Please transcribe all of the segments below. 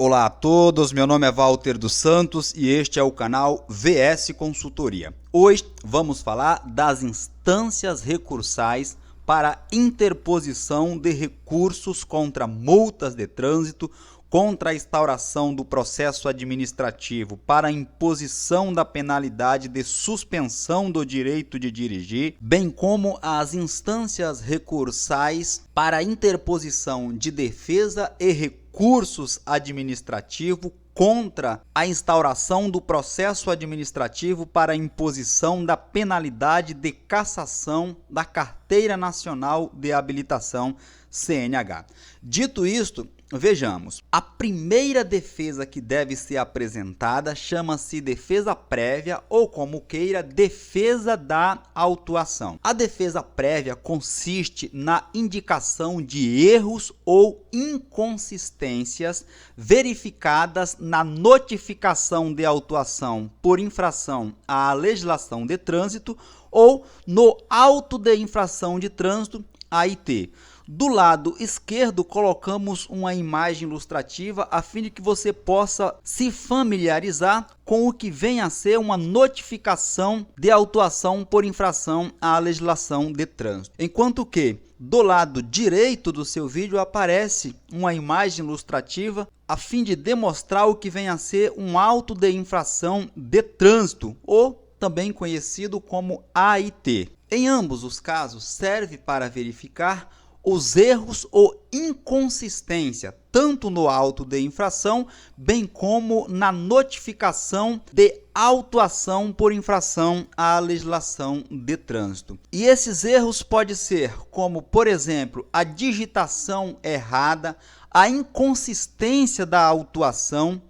Olá a todos, meu nome é Walter dos Santos e este é o canal VS Consultoria. Hoje vamos falar das instâncias recursais para interposição de recursos contra multas de trânsito, contra a instauração do processo administrativo para a imposição da penalidade de suspensão do direito de dirigir, bem como as instâncias recursais para a interposição de defesa e recursos administrativos contra a instauração do processo administrativo para a imposição da penalidade de cassação da Carteira Nacional de Habilitação, CNH. Dito isto, vejamos, a primeira defesa que deve ser apresentada chama-se defesa prévia ou, como queira, defesa da autuação. A defesa prévia consiste na indicação de erros ou inconsistências verificadas na notificação de autuação por infração à legislação de trânsito ou no auto de infração de trânsito, AIT. Do lado esquerdo, colocamos uma imagem ilustrativa a fim de que você possa se familiarizar com o que vem a ser uma notificação de autuação por infração à legislação de trânsito. Enquanto que, do lado direito do seu vídeo, aparece uma imagem ilustrativa a fim de demonstrar o que vem a ser um auto de infração de trânsito, ou também conhecido como AIT. Em ambos os casos, serve para verificar os erros ou inconsistência, tanto no auto de infração, bem como na notificação de autuação por infração à legislação de trânsito. E esses erros podem ser como, por exemplo, a digitação errada, a inconsistência da autuação,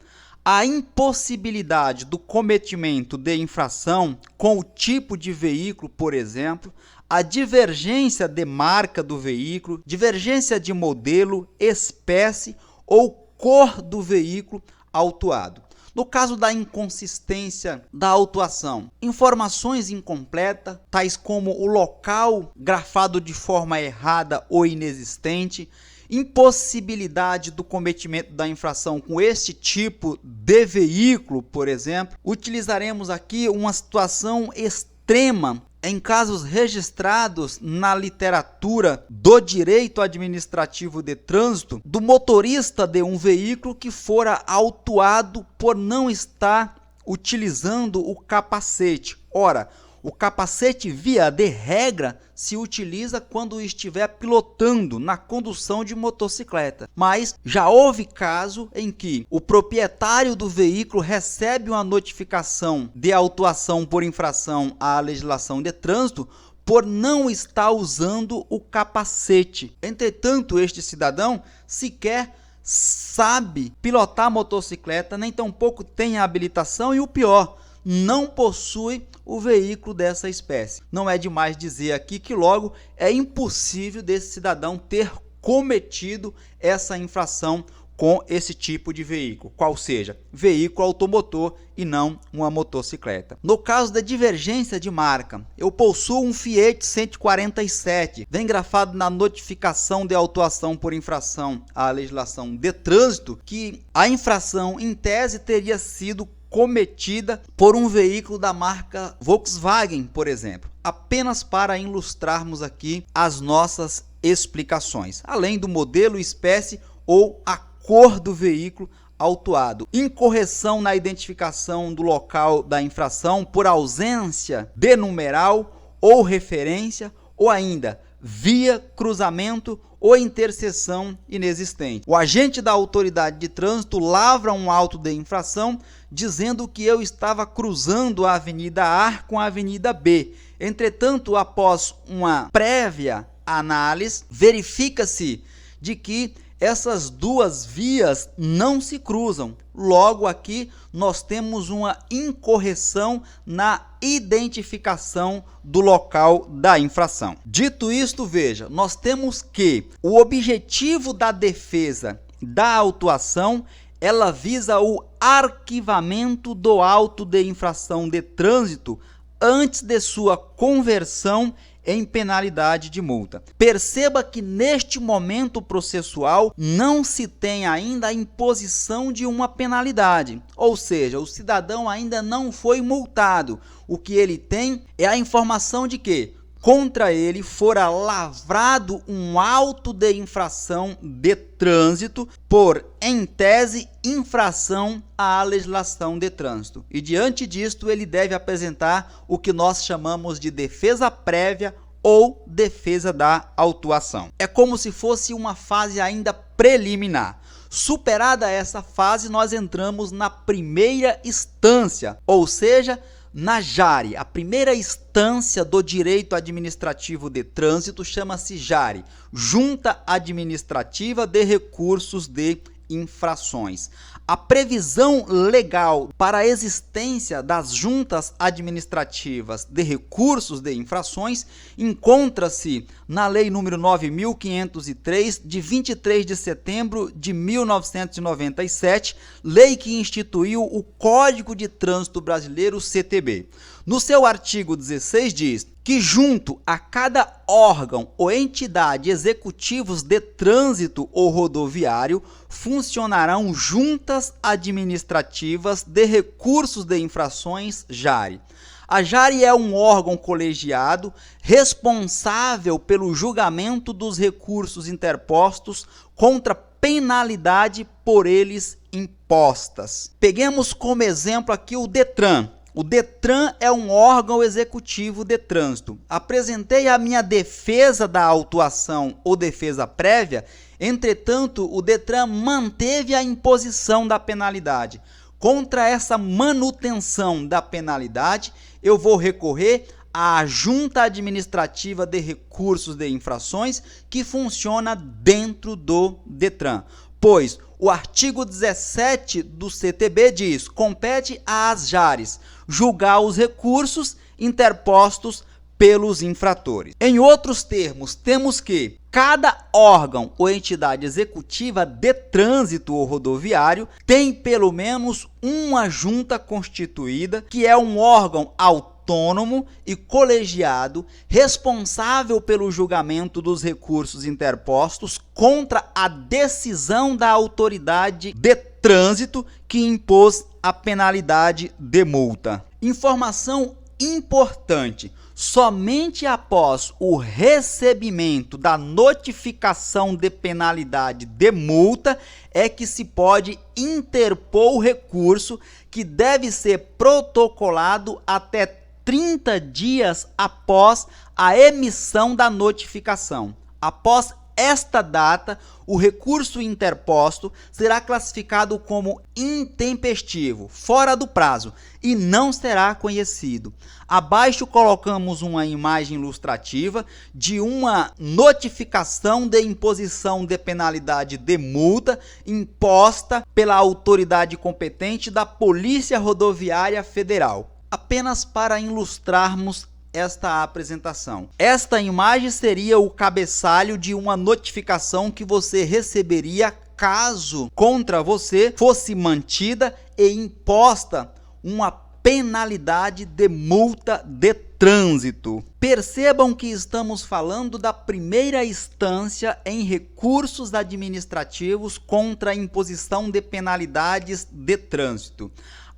a impossibilidade do cometimento de infração com o tipo de veículo, por exemplo, a divergência de marca do veículo, divergência de modelo, espécie ou cor do veículo autuado. No caso da inconsistência da autuação, informações incompletas, tais como o local grafado de forma errada ou inexistente, impossibilidade do cometimento da infração com este tipo de veículo, por exemplo. Utilizaremos aqui uma situação extrema em casos registrados na literatura do direito administrativo de trânsito, do motorista de um veículo que fora autuado por não estar utilizando o capacete. Ora, o capacete, via de regra, se utiliza quando estiver pilotando na condução de motocicleta. Mas já houve caso em que o proprietário do veículo recebe uma notificação de autuação por infração à legislação de trânsito por não estar usando o capacete. Entretanto, este cidadão sequer sabe pilotar motocicleta, nem tampouco tem a habilitação e o pior, não possui o veículo dessa espécie. Não é demais dizer aqui que logo é impossível desse cidadão ter cometido essa infração com esse tipo de veículo, qual seja, veículo automotor e não uma motocicleta. No caso da divergência de marca, eu possuo um Fiat 147, vem grafado na notificação de autuação por infração à legislação de trânsito, que a infração em tese teria sido cometida por um veículo da marca Volkswagen, por exemplo, apenas para ilustrarmos aqui as nossas explicações, além do modelo, espécie ou a cor do veículo autuado. Incorreção na identificação do local da infração por ausência de numeral ou referência, ou ainda via, cruzamento ou interseção inexistente. O agente da autoridade de trânsito lavra um auto de infração dizendo que eu estava cruzando a avenida A com a avenida B. Entretanto, após uma prévia análise, verifica-se de que essas duas vias não se cruzam. Logo, aqui nós temos uma incorreção na identificação do local da infração. Dito isto, veja, nós temos que o objetivo da defesa da autuação, ela visa o arquivamento do auto de infração de trânsito antes de sua conversão em penalidade de multa. Perceba que neste momento processual não se tem ainda a imposição de uma penalidade, ou seja, o cidadão ainda não foi multado. O que ele tem é a informação de que contra ele fora lavrado um auto de infração de trânsito por, em tese, infração à legislação de trânsito. E diante disto, ele deve apresentar o que nós chamamos de defesa prévia ou defesa da autuação. É como se fosse uma fase ainda preliminar. Superada essa fase, nós entramos na primeira instância, ou seja, na JARE. A primeira instância do direito administrativo de trânsito chama-se JARE, Junta Administrativa de Recursos de Infrações. A previsão legal para a existência das juntas administrativas de recursos de infrações encontra-se na Lei nº 9.503, de 23 de setembro de 1997, lei que instituiu o Código de Trânsito Brasileiro, CTB. No seu artigo 16 diz que junto a cada órgão ou entidade executivos de trânsito ou rodoviário funcionarão juntas administrativas de recursos de infrações JARE. A JARE é um órgão colegiado responsável pelo julgamento dos recursos interpostos contra penalidade por eles impostas. Peguemos como exemplo aqui o DETRAN. O DETRAN é um órgão executivo de trânsito. Apresentei a minha defesa da autuação ou defesa prévia, entretanto, o DETRAN manteve a imposição da penalidade. Contra essa manutenção da penalidade, eu vou recorrer à Junta Administrativa de Recursos de Infrações, que funciona dentro do DETRAN, pois o artigo 17 do CTB diz: compete às JARES julgar os recursos interpostos pelos infratores. Em outros termos, temos que cada órgão ou entidade executiva de trânsito ou rodoviário tem pelo menos uma junta constituída, que é um órgão autônomo e colegiado responsável pelo julgamento dos recursos interpostos contra a decisão da autoridade de trânsito que impôs a penalidade de multa. Informação importante: somente após o recebimento da notificação de penalidade de multa é que se pode interpor o recurso, que deve ser protocolado até 30 dias após a emissão da notificação. Após esta data, o recurso interposto será classificado como intempestivo, fora do prazo, e não será conhecido. Abaixo colocamos uma imagem ilustrativa de uma notificação de imposição de penalidade de multa imposta pela autoridade competente da Polícia Rodoviária Federal. Apenas para ilustrarmos esta apresentação. Esta imagem seria o cabeçalho de uma notificação que você receberia caso contra você fosse mantida e imposta uma penalidade de multa de trânsito. Percebam que estamos falando da primeira instância em recursos administrativos contra a imposição de penalidades de trânsito.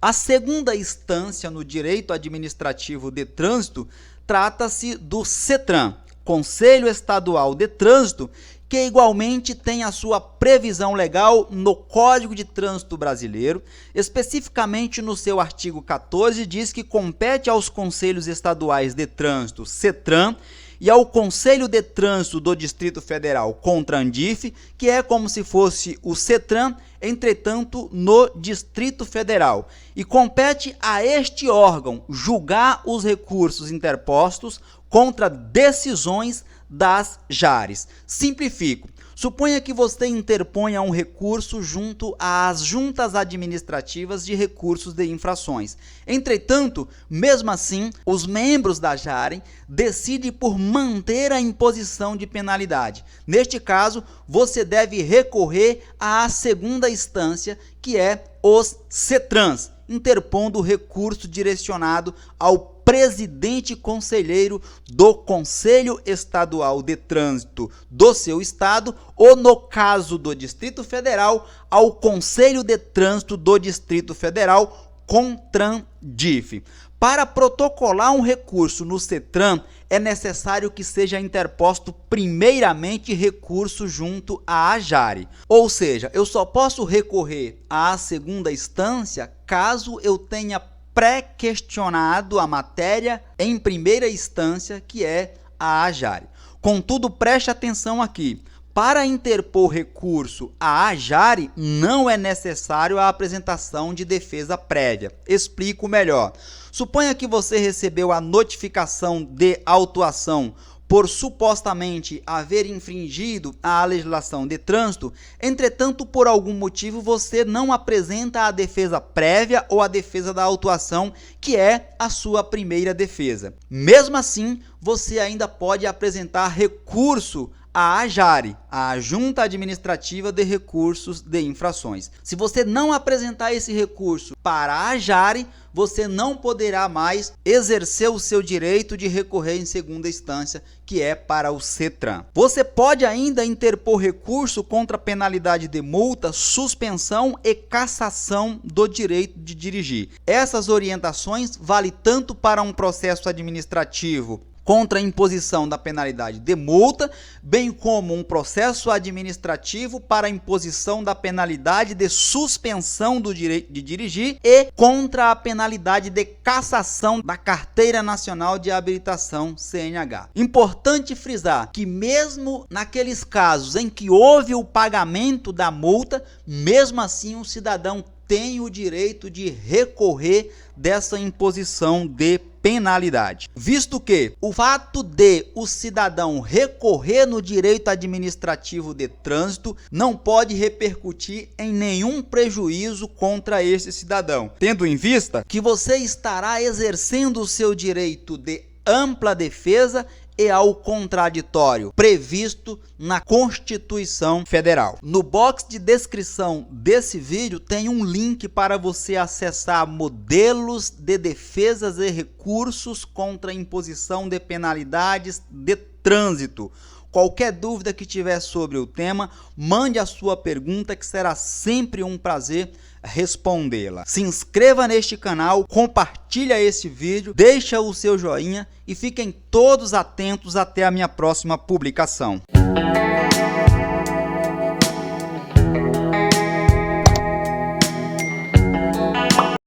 A segunda instância no direito administrativo de trânsito trata-se do CETRAN, Conselho Estadual de Trânsito, que igualmente tem a sua previsão legal no Código de Trânsito Brasileiro, especificamente no seu artigo 14, diz que compete aos Conselhos Estaduais de Trânsito, CETRAN, e ao Conselho de Trânsito do Distrito Federal, CONTRANDIF, que é como se fosse o CETRAN, entretanto, no Distrito Federal. E compete a este órgão julgar os recursos interpostos contra decisões das JARES. Simplifico. Suponha que você interponha um recurso junto às juntas administrativas de recursos de infrações. Entretanto, mesmo assim, os membros da JARE decidem por manter a imposição de penalidade. Neste caso, você deve recorrer à segunda instância, que é os CETRANs, interpondo recurso direcionado ao presidente conselheiro do Conselho Estadual de Trânsito do seu estado ou, no caso do Distrito Federal, ao Conselho de Trânsito do Distrito Federal, CONTRAN-DIF. Para protocolar um recurso no CETRAN, é necessário que seja interposto primeiramente recurso junto à AJARE. Ou seja, eu só posso recorrer à segunda instância caso eu tenha pré-questionado a matéria em primeira instância, que é a AJARE. Contudo, preste atenção aqui. Para interpor recurso à AJARE, não é necessário a apresentação de defesa prévia. Explico melhor. Suponha que você recebeu a notificação de autuação por supostamente haver infringido a legislação de trânsito, entretanto, por algum motivo, você não apresenta a defesa prévia ou a defesa da autuação, que é a sua primeira defesa. Mesmo assim, você ainda pode apresentar recurso à AJARE, a Junta Administrativa de Recursos de Infrações. Se você não apresentar esse recurso para a AJARE, você não poderá mais exercer o seu direito de recorrer em segunda instância, que é para o CETRAN. Você pode ainda interpor recurso contra penalidade de multa, suspensão e cassação do direito de dirigir. Essas orientações valem tanto para um processo administrativo contra a imposição da penalidade de multa, bem como um processo administrativo para a imposição da penalidade de suspensão do direito de dirigir e contra a penalidade de cassação da Carteira Nacional de Habilitação, CNH. Importante frisar que mesmo naqueles casos em que houve o pagamento da multa, mesmo assim o cidadão tem o direito de recorrer dessa imposição de penalidade, visto que o fato de o cidadão recorrer no direito administrativo de trânsito não pode repercutir em nenhum prejuízo contra esse cidadão, tendo em vista que você estará exercendo o seu direito de ampla defesa e ao contraditório previsto na Constituição Federal. No box de descrição desse vídeo tem um link para você acessar modelos de defesas e recursos contra a imposição de penalidades de trânsito. Qualquer dúvida que tiver sobre o tema, mande a sua pergunta, que será sempre um prazer respondê-la. Se inscreva neste canal, compartilha esse vídeo, deixa o seu joinha e fiquem todos atentos até a minha próxima publicação.